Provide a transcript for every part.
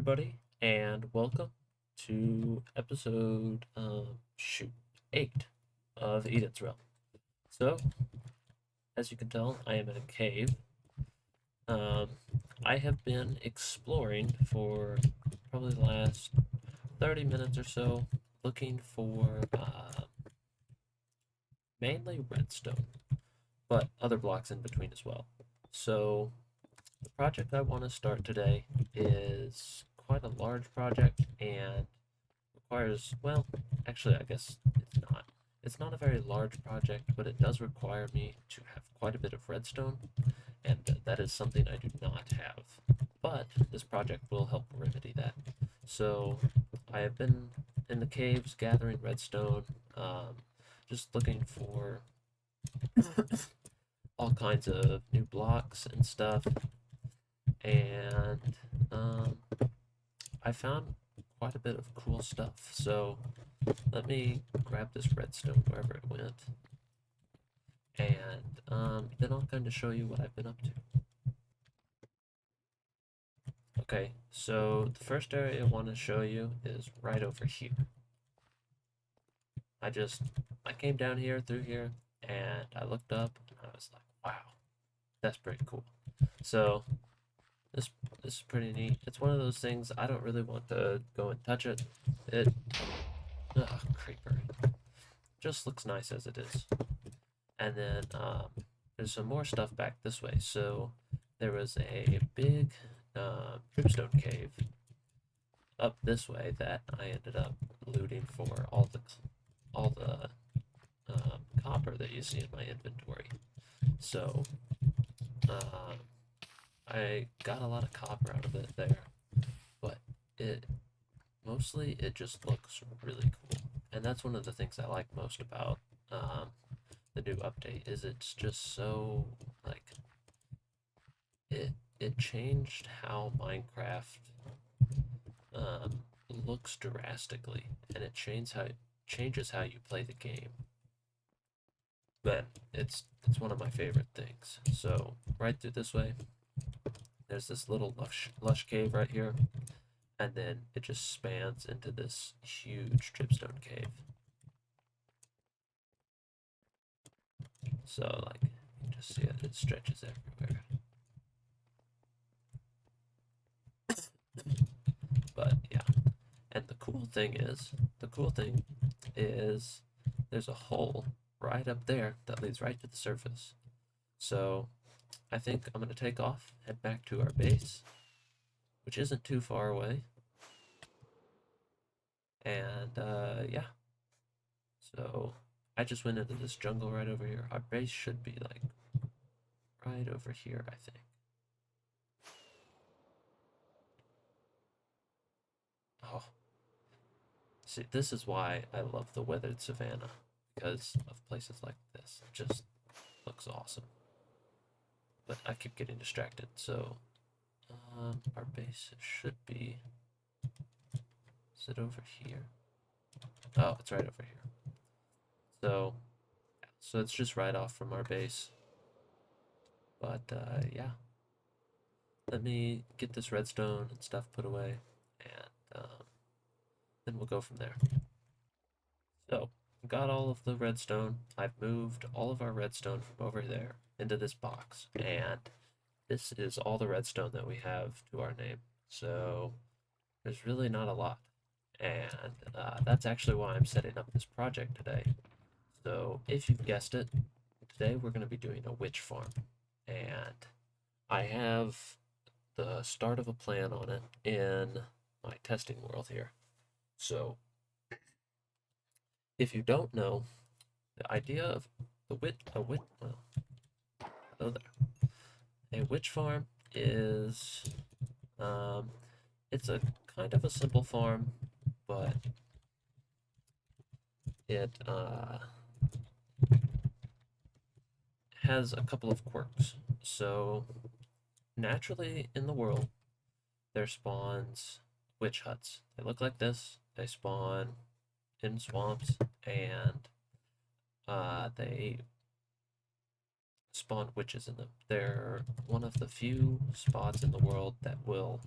everybody, and welcome to episode 8 of Eden's Realm. So, as you can tell, I am in a cave. Um, I have been exploring for probably the last 30 minutes or so, looking for mainly redstone, but other blocks in between as well. So, the project I want to start today is quite a large project and requires, well, actually, I guess it's not. It's not a very large project, but it does require me to have quite a bit of redstone, and that is something I do not have. But this project will help remedy that. So I have been in the caves gathering redstone, just looking for all kinds of new blocks and stuff, and um, I found quite a bit of cool stuff. So let me grab this redstone wherever it went, and then I'll kind of show you what I've been up to. Okay, so the first area I want to show you is right over here. I came down here through here, and I looked up, and I was like, wow, that's pretty cool. So this this is pretty neat. It's one of those things I don't really want to go and touch it. It, creeper, just looks nice as it is. And then there's some more stuff back this way. So there was a big dripstone cave up this way that I ended up looting for all the copper that you see in my inventory. So I got a lot of copper out of it there, but it mostly it just looks really cool, and that's one of the things I like most about the new update is it's just so like it changed how Minecraft looks drastically, and it changes how you play the game. But it's one of my favorite things. So right through this way, there's this little lush cave right here, and then it just spans into this huge dripstone cave. So like you can just see it, it stretches everywhere. But yeah, and the cool thing is there's a hole right up there that leads right to the surface. So I think I'm gonna take off, head back to our base, which isn't too far away. And yeah, so I just went into this jungle right over here. Our base should be like right over here, I think. Oh, see, this is why I love the weathered savanna, because of places like this. It just looks awesome. But I keep getting distracted, so our base should be. Is it over here? Oh, it's right over here. So it's just right off from our base. But yeah, let me get this redstone and stuff put away, and then we'll go from there. So, got all of the redstone. I've moved all of our redstone from over there into this box, and this is all the redstone that we have to our name. So, there's really not a lot. And that's actually why I'm setting up this project today. So, if you've guessed it, today we're going to be doing a witch farm. And I have the start of a plan on it in my testing world here. So, if you don't know, the idea of well, hello there. A witch farm is, it's a kind of a simple farm, but it has a couple of quirks. So, naturally in the world, there spawns witch huts. They look like this. They spawn in swamps, and they spawn witches in them. They're one of the few spots in the world that will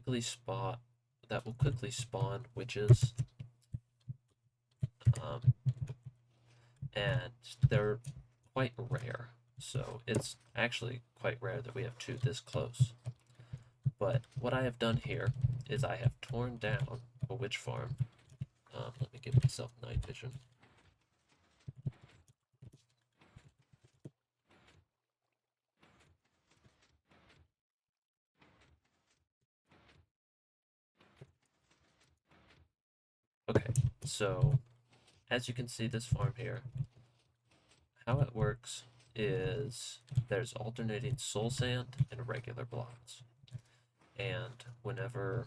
quickly spawn witches, um, and they're quite rare. So it's actually quite rare that we have two this close. But what I have done here is I have torn down a witch farm. Let me give myself night vision. Okay, so as you can see, this farm here, how it works is there's alternating soul sand and regular blocks. And whenever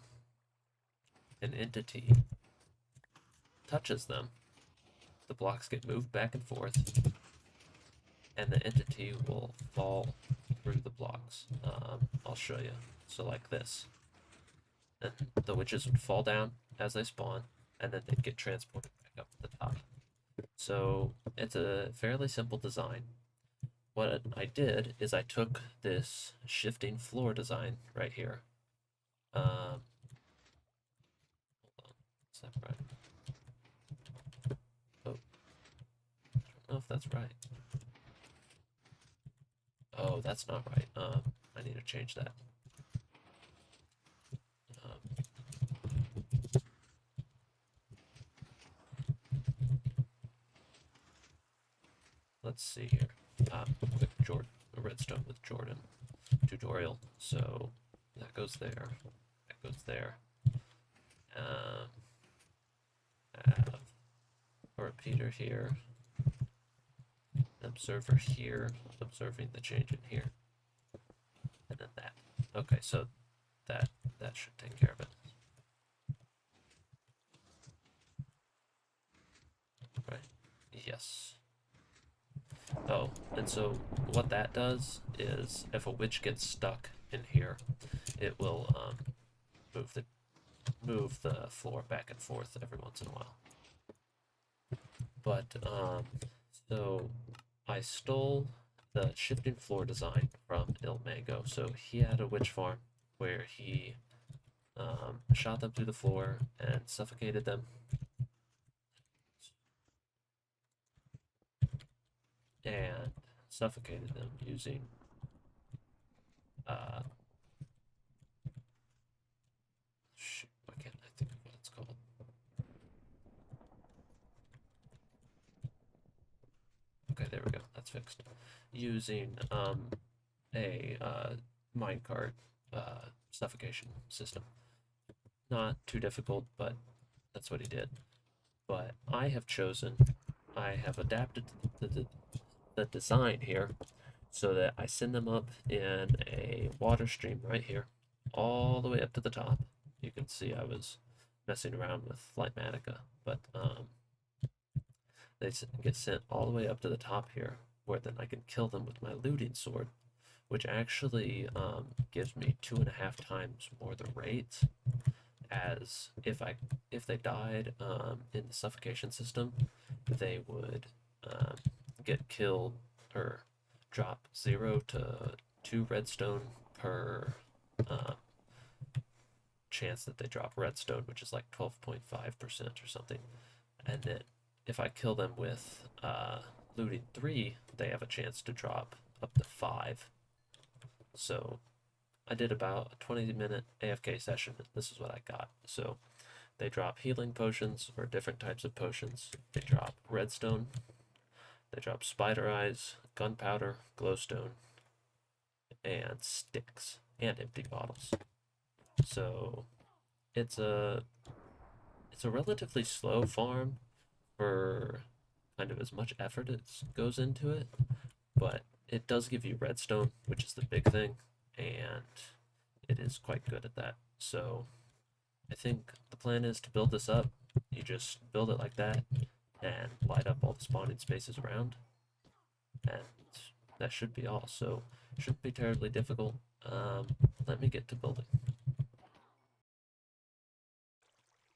an entity touches them, the blocks get moved back and forth, and the entity will fall through the blocks. I'll show you. So like this. And the witches would fall down as they spawn, and then they'd get transported back up to the top. So it's a fairly simple design. What I did is I took this shifting floor design right here. Hold on, is that right? Oh, I don't know if that's right. Oh, that's not right. I need to change that. Let's see here. Quick redstone with Jordan tutorial. So that goes there. That goes there. Have a repeater here. Observer here. Observing the change in here. And then that. Okay, so that should take care of it. Right? Yes. Oh, and so what that does is if a witch gets stuck in here, it will move the floor back and forth every once in a while. But so I stole the shifting floor design from Ilmango. So he had a witch farm where he shot them through the floor and suffocated them. And suffocated them using shoot, why can't I think of what it's called? Okay, there we go. That's fixed. Using a minecart suffocation system. Not too difficult, but that's what he did. But I have adapted the design here so that I send them up in a water stream right here, all the way up to the top. You can see I was messing around with Flightmatica, but they get sent all the way up to the top here, where then I can kill them with my looting sword, which actually gives me 2.5 times more the rate, as if they died in the suffocation system, they would get killed or drop 0 to 2 redstone per chance that they drop redstone, which is like 12.5% or something. And then if I kill them with looting 3, they have a chance to drop up to 5. So I did about a 20-minute AFK session, and this is what I got. So they drop healing potions, or different types of potions. They drop redstone. They drop spider eyes, gunpowder, glowstone, and sticks, and empty bottles. So it's a relatively slow farm for kind of as much effort as goes into it, but it does give you redstone, which is the big thing, and it is quite good at that. So I think the plan is to build this up. You just build it like that and light up all the spawning spaces around, and that should be all. So it shouldn't be terribly difficult. Let me get to building.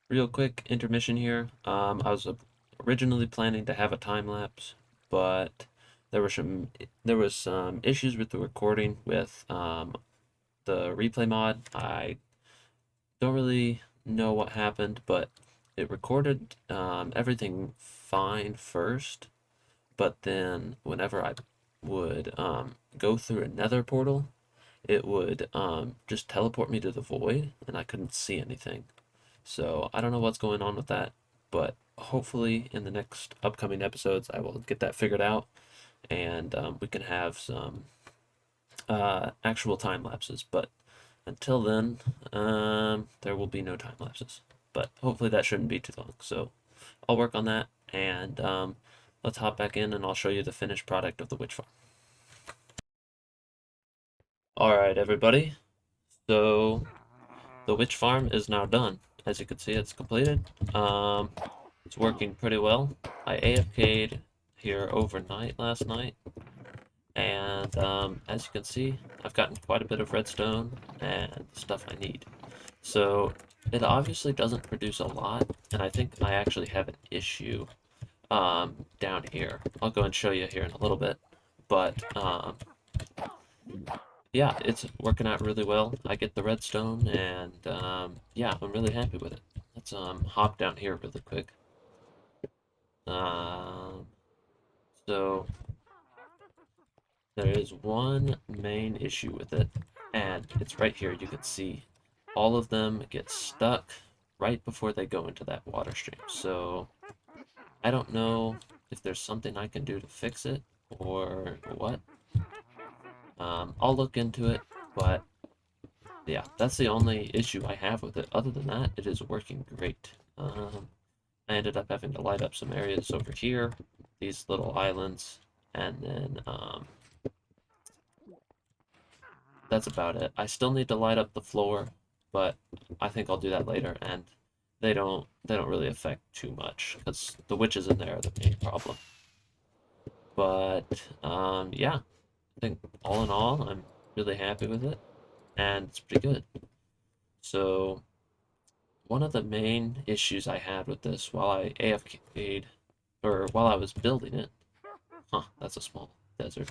Real quick intermission here. I was originally planning to have a time lapse, but there was some issues with the recording with the replay mod. I don't really know what happened, but it recorded everything fine first, but then whenever I would go through another portal, it would just teleport me to the void, and I couldn't see anything. So I don't know what's going on with that, but hopefully in the next upcoming episodes, I will get that figured out, and we can have some actual time lapses. But until then, there will be no time lapses. But hopefully that shouldn't be too long. So I'll work on that, and let's hop back in, and I'll show you the finished product of the witch farm. All right, everybody. So the witch farm is now done. As you can see, it's completed. It's working pretty well. I AFK'd here overnight last night, and as you can see, I've gotten quite a bit of redstone and stuff I need. So it obviously doesn't produce a lot, and I think I actually have an issue down here. I'll go and show you here in a little bit, but yeah, it's working out really well. I get the redstone, and yeah, I'm really happy with it. Let's hop down here really quick. Um, so there is one main issue with it, and it's right here. You can see all of them get stuck right before they go into that water stream. So I don't know if there's something I can do to fix it or what. I'll look into it, but yeah, that's the only issue I have with it. Other than that, it is working great. I ended up having to light up some areas over here, these little islands, and then that's about it. I still need to light up the floor, but I think I'll do that later, and they don't really affect too much because the witches in there are the main problem. But yeah, I think all in all, I'm really happy with it, and it's pretty good. So one of the main issues I had with this while I AFK'd, or while I was building it, that's a small desert,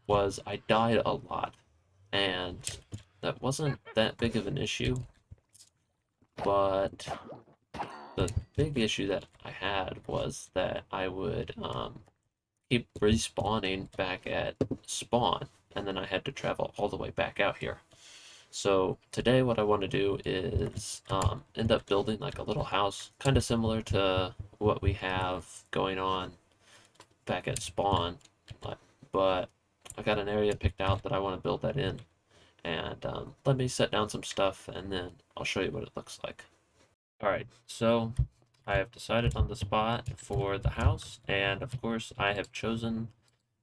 was I died a lot. And that wasn't that big of an issue, but the big issue that I had was that I would keep respawning back at spawn, and then I had to travel all the way back out here. So today what I want to do is end up building like a little house, kind of similar to what we have going on back at spawn, but I got an area picked out that I want to build that in. And let me set down some stuff, and then I'll show you what it looks like. All right, so I have decided on the spot for the house, and of course I have chosen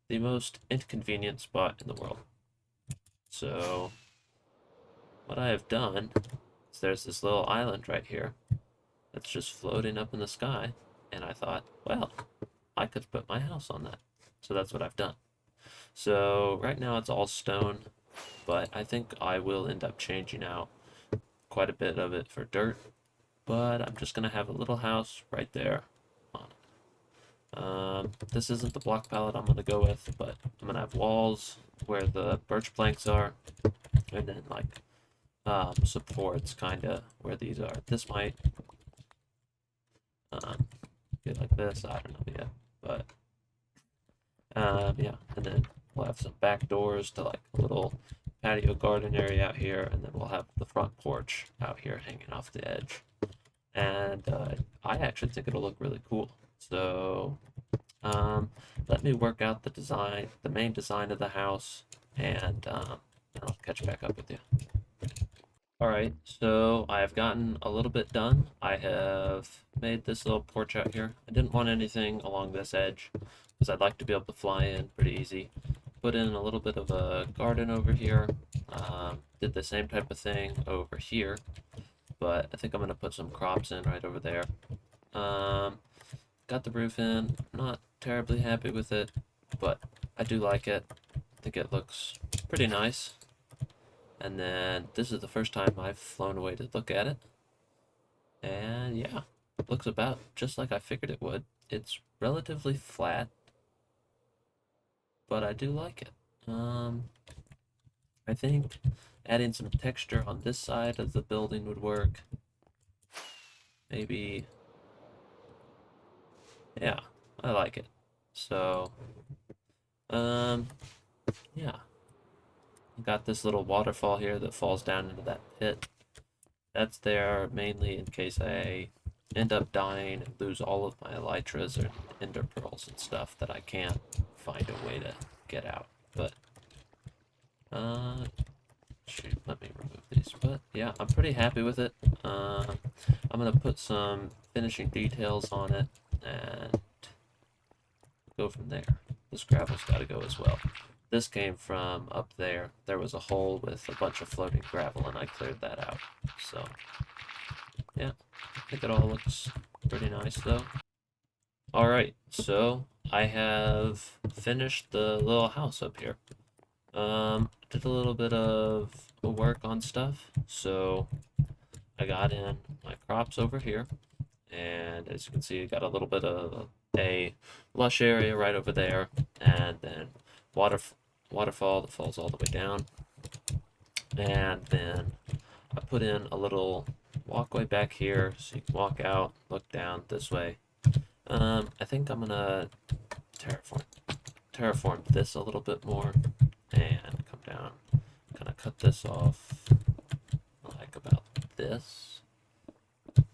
the most inconvenient spot in the world. So what I have done is there's this little island right here that's just floating up in the sky, and I thought, well, I could put my house on that. So that's what I've done. So right now it's all stone, but I think I will end up changing out quite a bit of it for dirt. But I'm just gonna have a little house right there on it. This isn't the block palette I'm gonna go with, but I'm gonna have walls where the birch planks are, and then like supports kind of where these are. This might get like this. I don't know yet, but yeah, and then we'll have some back doors to like a little patio garden area out here, and then we'll have the front porch out here hanging off the edge. And I actually think it'll look really cool. So let me work out the design, the main design of the house, and then I'll catch back up with you. All right, so I have gotten a little bit done. I have made this little porch out here. I didn't want anything along this edge because I'd like to be able to fly in pretty easy. Put in a little bit of a garden over here. Did the same type of thing over here, but I think I'm gonna put some crops in right over there. Got the roof in. Not terribly happy with it, but I do like it. I think it looks pretty nice. And then this is the first time I've flown away to look at it. And yeah, it looks about just like I figured it would. It's relatively flat, but I do like it. I I think adding some texture on this side of the building would work. Maybe, yeah, I like it. So, um, yeah, got this little waterfall here that falls down into that pit. That's there mainly in case I end up dying and lose all of my elytras or ender pearls and stuff that I can't find a way to get out. But, shoot, let me remove these. But yeah, I'm pretty happy with it. I'm gonna put some finishing details on it and go from there. This gravel's got to go as well. This came from up there. There was a hole with a bunch of floating gravel, and I cleared that out. So, yeah, I think it all looks pretty nice, though. Alright, so I have finished the little house up here. Did a little bit of work on stuff. So, I got in my crops over here. And as you can see, I got a little bit of a lush area right over there, and then waterfall that falls all the way down. And then I put in a little walkway back here so you can walk out, look down this way. I think I'm gonna terraform this a little bit more and come down, kind of cut this off like about this.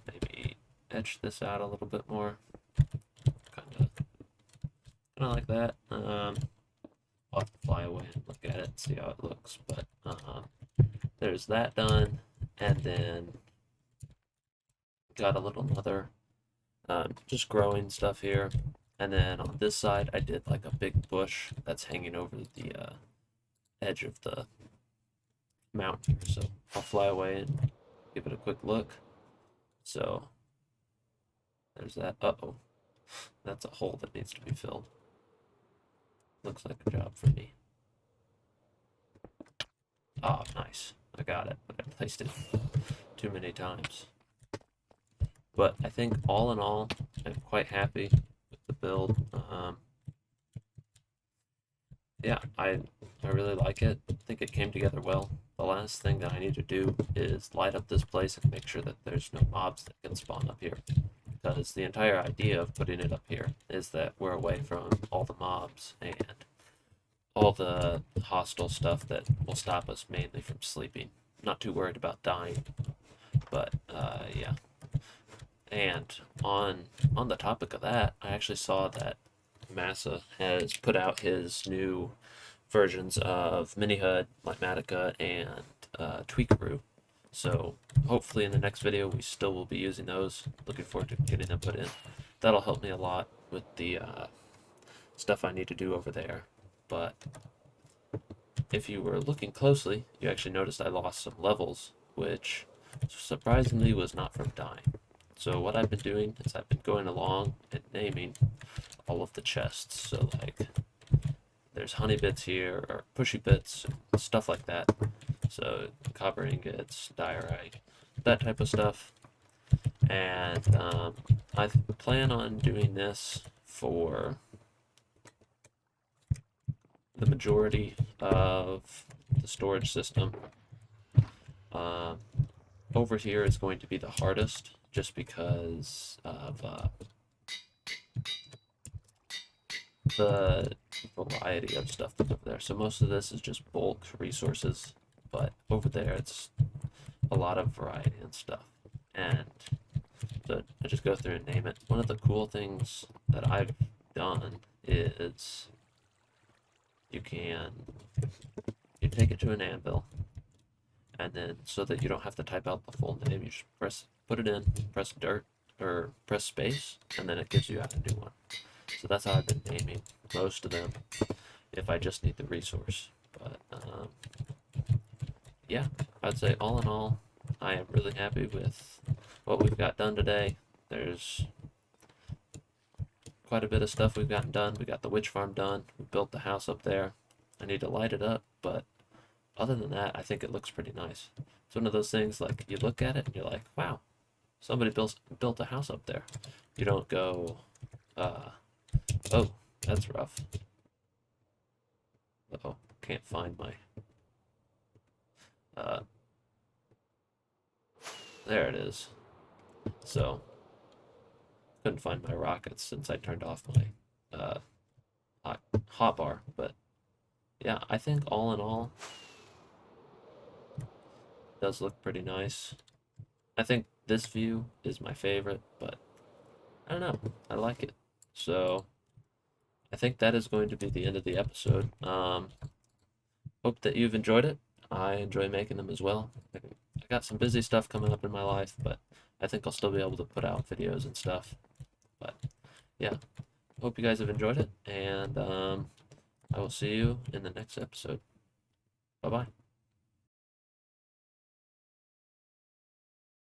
Maybe etch this out a little bit more, kind of like that. I'll have to fly away and look at it and see how it looks. But there's that done, and then got a little mother, just growing stuff here. And then on this side, I did like a big bush that's hanging over the edge of the mountain. So I'll fly away and give it a quick look. So there's that. Uh-oh. That's a hole that needs to be filled. Looks like a job for me. Ah, nice. I got it, but I placed it too many times. But I think all in all, I'm quite happy with the build. Yeah, I really like it. I think it came together well. The last thing that I need to do is light up this place and make sure that there's no mobs that can spawn up here. Because the entire idea of putting it up here is that we're away from all the mobs and all the hostile stuff that will stop us mainly from sleeping. Not too worried about dying, but yeah. And on the topic of that, I actually saw that Massa has put out his new versions of MiniHUD, Lightmatica, and Tweakaroo. So hopefully in the next video we still will be using those. Looking forward to getting them put in. That'll help me a lot with the stuff I need to do over there. But if you were looking closely, you actually noticed I lost some levels, which surprisingly was not from dying. So what I've been doing is I've been going along and naming all of the chests. So like there's honey bits here, or pushy bits, stuff like that. So copper ingots, diorite, that type of stuff. And I plan on doing this for the majority of the storage system. Over here is going to be the hardest, just because of the variety of stuff that's over there. So most of this is just bulk resources, but over there it's a lot of variety and stuff. And so I just go through and name it. One of the cool things that I've done is you take it to an anvil, and then so that you don't have to type out the full name, you just put it in, press dirt, or press space, and then it gives you out a new one. So that's how I've been naming most of them, if I just need the resource. But yeah, I'd say all in all, I am really happy with what we've got done today. There's quite a bit of stuff we've gotten done. We got the witch farm done. We built the house up there. I need to light it up, but other than that, I think it looks pretty nice. It's one of those things, like, you look at it and you're like, wow, somebody built a house up there. You don't go, oh, that's rough. Uh-oh, can't find my Uh, there it is. So, couldn't find my rockets since I turned off my hotbar. But yeah, I think all in all, it does look pretty nice. I think this view is my favorite, but I don't know. I like it. So I think that is going to be the end of the episode. Hope that you've enjoyed it. I enjoy making them as well. I got some busy stuff coming up in my life, but I think I'll still be able to put out videos and stuff. But yeah, hope you guys have enjoyed it, and I will see you in the next episode. Bye bye.